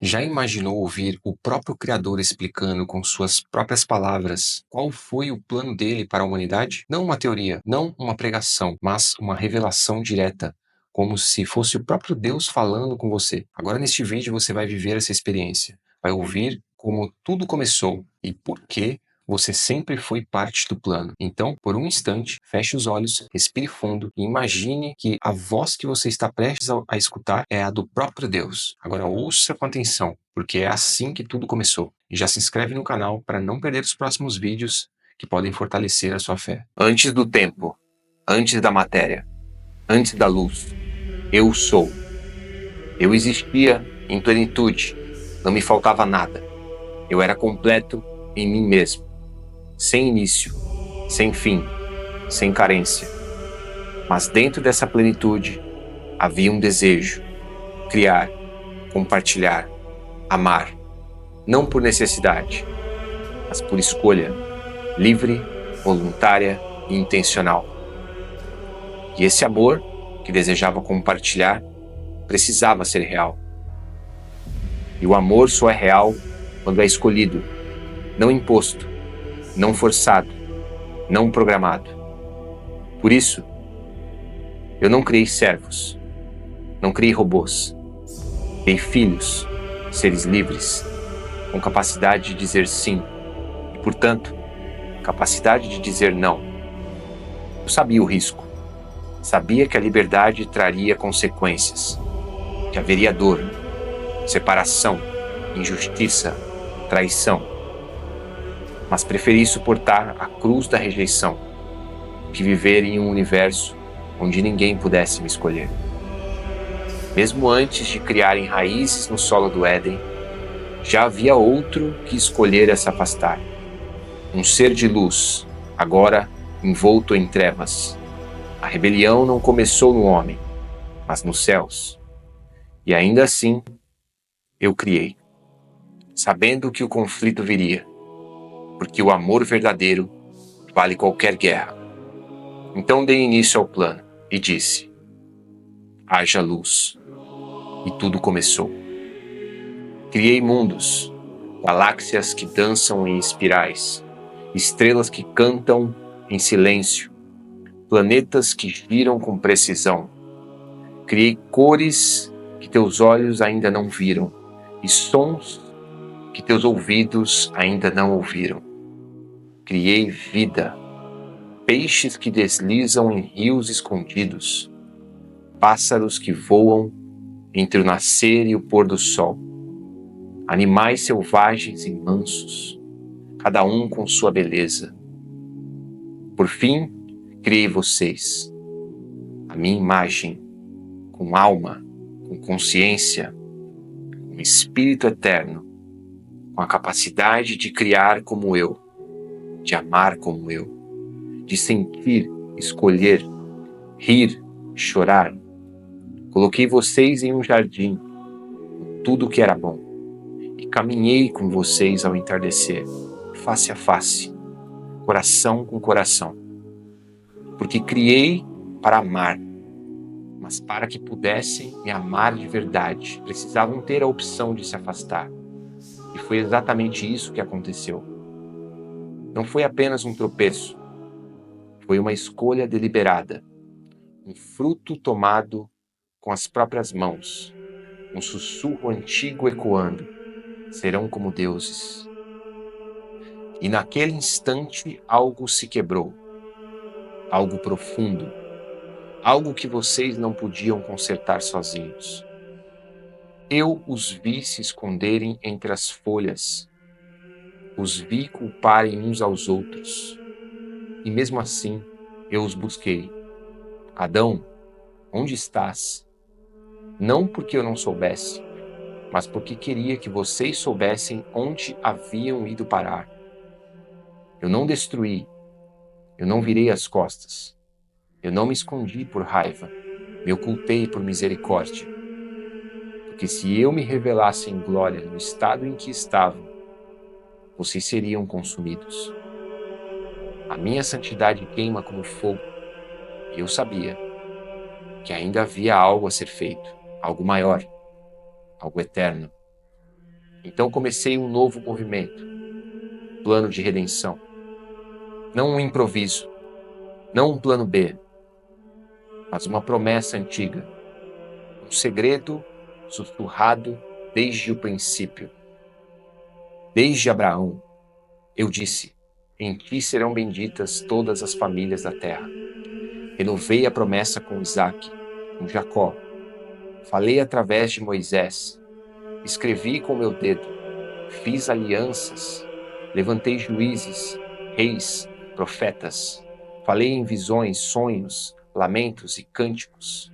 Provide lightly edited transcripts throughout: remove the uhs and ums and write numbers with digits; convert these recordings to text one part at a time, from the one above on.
Já imaginou ouvir o próprio Criador explicando com suas próprias palavras qual foi o plano dele para a humanidade? Não uma teoria, não uma pregação, mas uma revelação direta, como se fosse o próprio Deus falando com você. Agora, neste vídeo, você vai viver essa experiência, vai ouvir como tudo começou e por que você sempre foi parte do plano. Então, por um instante, feche os olhos, respire fundo e imagine que a voz que você está prestes a escutar é a do próprio Deus. Agora ouça com atenção, porque é assim que tudo começou. E já se inscreve no canal para não perder os próximos vídeos que podem fortalecer a sua fé. Antes do tempo, antes da matéria, antes da luz, eu sou. Eu existia em plenitude, não me faltava nada. Eu era completo em mim mesmo, sem início, sem fim, sem carência. Mas dentro dessa plenitude havia um desejo: criar, compartilhar, amar. Não por necessidade, mas por escolha, livre, voluntária e intencional. E esse amor, que desejava compartilhar, precisava ser real. E o amor só é real quando é escolhido, não imposto, não forçado, não programado. Por isso, eu não criei servos, não criei robôs. Criei filhos, seres livres, com capacidade de dizer sim e, portanto, capacidade de dizer não. Eu sabia o risco. Sabia que a liberdade traria consequências, que haveria dor, separação, injustiça, traição. Mas preferi suportar a cruz da rejeição que viver em um universo onde ninguém pudesse me escolher. Mesmo antes de criarem raízes no solo do Éden, já havia outro que escolhera se afastar. Um ser de luz, agora envolto em trevas. A rebelião não começou no homem, mas nos céus. E ainda assim, eu criei, sabendo que o conflito viria, porque o amor verdadeiro vale qualquer guerra. Então dei início ao plano e disse: haja luz. E tudo começou. Criei mundos, galáxias que dançam em espirais, estrelas que cantam em silêncio, planetas que giram com precisão. Criei cores que teus olhos ainda não viram e sons que teus ouvidos ainda não ouviram. Criei vida, peixes que deslizam em rios escondidos, pássaros que voam entre o nascer e o pôr do sol, animais selvagens e mansos, cada um com sua beleza. Por fim, criei vocês, a minha imagem, com alma, com consciência, com espírito eterno, com a capacidade de criar como eu, de amar como eu, de sentir, escolher, rir, chorar. Coloquei vocês em um jardim, com tudo o que era bom, e caminhei com vocês ao entardecer, face a face, coração com coração. Porque criei para amar, mas para que pudessem me amar de verdade, precisavam ter a opção de se afastar. E foi exatamente isso que aconteceu. Não foi apenas um tropeço, foi uma escolha deliberada, um fruto tomado com as próprias mãos, um sussurro antigo ecoando: serão como deuses. E naquele instante algo se quebrou, algo profundo, algo que vocês não podiam consertar sozinhos. Eu os vi se esconderem entre as folhas, os vi culparem uns aos outros, e mesmo assim eu os busquei. Adão, onde estás? Não porque eu não soubesse, mas porque queria que vocês soubessem onde haviam ido parar. Eu não destruí, eu não virei as costas, eu não me escondi por raiva, me ocultei por misericórdia. Porque se eu me revelasse em glória no estado em que estavam, vocês seriam consumidos. A minha santidade queima como fogo, e eu sabia que ainda havia algo a ser feito, algo maior, algo eterno. Então comecei um novo movimento, plano de redenção. Não um improviso, não um plano B, mas uma promessa antiga, um segredo sussurrado desde o princípio. Desde Abraão, eu disse: em ti serão benditas todas as famílias da terra. Renovei a promessa com Isaque, com Jacó. Falei através de Moisés. Escrevi com meu dedo. Fiz alianças. Levantei juízes, reis, profetas. Falei em visões, sonhos, lamentos e cânticos.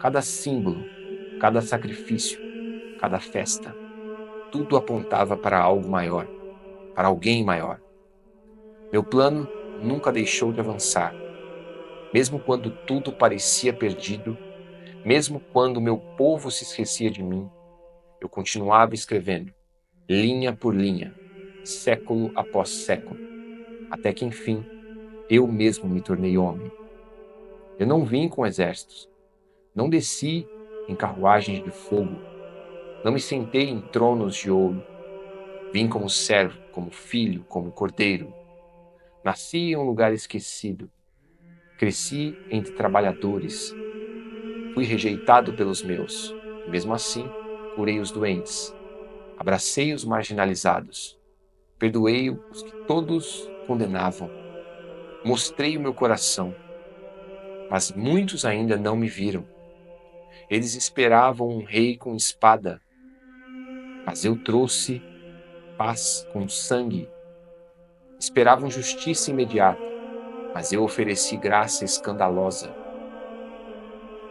Cada símbolo, cada sacrifício, cada festa, tudo apontava para algo maior, para alguém maior. Meu plano nunca deixou de avançar, mesmo quando tudo parecia perdido, mesmo quando meu povo se esquecia de mim, eu continuava escrevendo, linha por linha, século após século, até que enfim eu mesmo me tornei homem. Eu não vim com exércitos, não desci em carruagens de fogo, não me sentei em tronos de ouro. Vim como servo, como filho, como cordeiro. Nasci em um lugar esquecido. Cresci entre trabalhadores. Fui rejeitado pelos meus. E mesmo assim, curei os doentes. Abracei os marginalizados. Perdoei os que todos condenavam. Mostrei o meu coração. Mas muitos ainda não me viram. Eles esperavam um rei com espada. Mas eu trouxe paz com sangue. Esperavam justiça imediata. Mas eu ofereci graça escandalosa.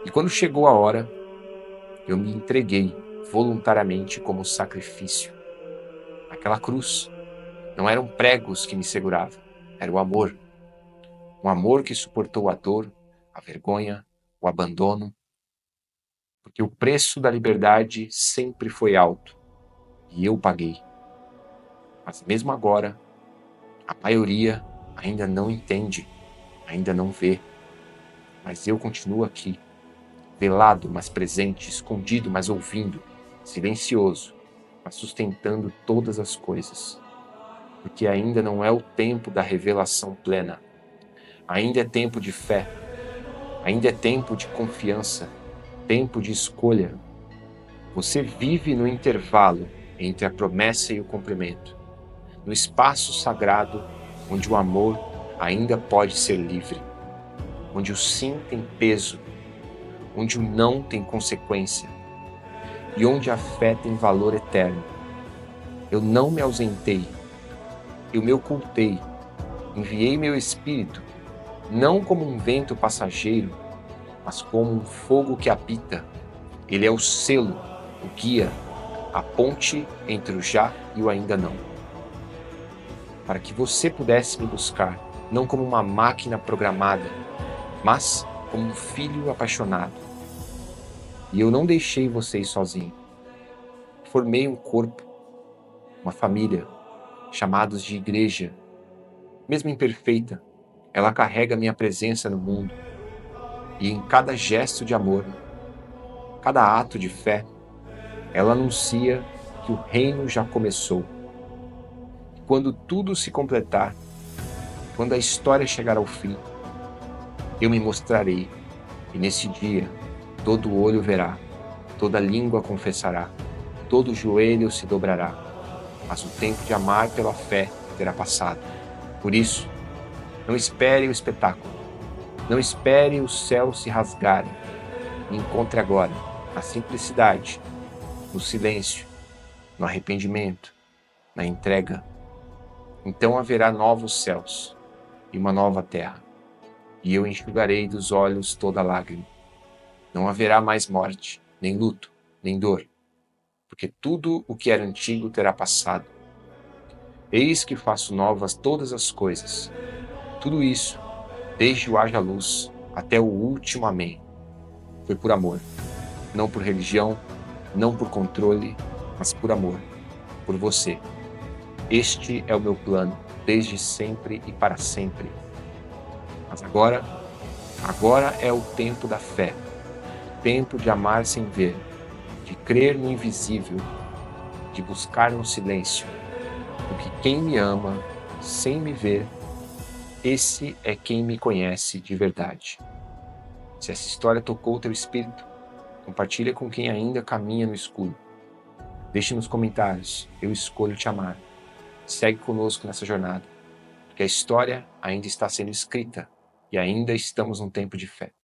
E quando chegou a hora, eu me entreguei voluntariamente como sacrifício. Aquela cruz não eram pregos que me seguravam, era o amor. Um amor que suportou a dor, a vergonha, o abandono, porque o preço da liberdade sempre foi alto e eu paguei. Mas mesmo agora, a maioria ainda não entende, ainda não vê. Mas eu continuo aqui, velado, mas presente, escondido, mas ouvindo, silencioso, mas sustentando todas as coisas. Porque ainda não é o tempo da revelação plena. Ainda é tempo de fé. Ainda é tempo de confiança. Tempo de escolha. Você vive no intervalo entre a promessa e o cumprimento. No espaço sagrado onde o amor ainda pode ser livre. Onde o sim tem peso. Onde o não tem consequência. E onde a fé tem valor eterno. Eu não me ausentei. Eu me ocultei. Enviei meu espírito, não como um vento passageiro, mas como um fogo que habita. Ele é o selo, o guia, a ponte entre o já e o ainda não. Para que você pudesse me buscar, não como uma máquina programada, mas como um filho apaixonado. E eu não deixei vocês sozinhos. Formei um corpo, uma família, chamados de igreja. Mesmo imperfeita, ela carrega minha presença no mundo. E em cada gesto de amor, cada ato de fé, ela anuncia que o reino já começou. E quando tudo se completar, quando a história chegar ao fim, eu me mostrarei. E nesse dia, todo olho verá, toda língua confessará, todo joelho se dobrará. Mas o tempo de amar pela fé terá passado. Por isso, não espere o espetáculo. Não espere o céu se rasgarem. Me encontre agora, na simplicidade, no silêncio, no arrependimento, na entrega. Então haverá novos céus e uma nova terra, e eu enxugarei dos olhos toda lágrima. Não haverá mais morte, nem luto, nem dor, porque tudo o que era antigo terá passado. Eis que faço novas todas as coisas. Tudo isso, desde o haja luz até o último amém. Foi por amor, não por religião, não por controle, mas por amor, por você. Este é o meu plano, desde sempre e para sempre. Mas agora é o tempo da fé, o tempo de amar sem ver, de crer no invisível, de buscar no silêncio, porque quem me ama sem me ver, esse é quem me conhece de verdade. Se essa história tocou teu espírito, compartilha com quem ainda caminha no escuro. Deixe nos comentários, eu escolho te amar. Segue conosco nessa jornada, porque a história ainda está sendo escrita e ainda estamos num tempo de fé.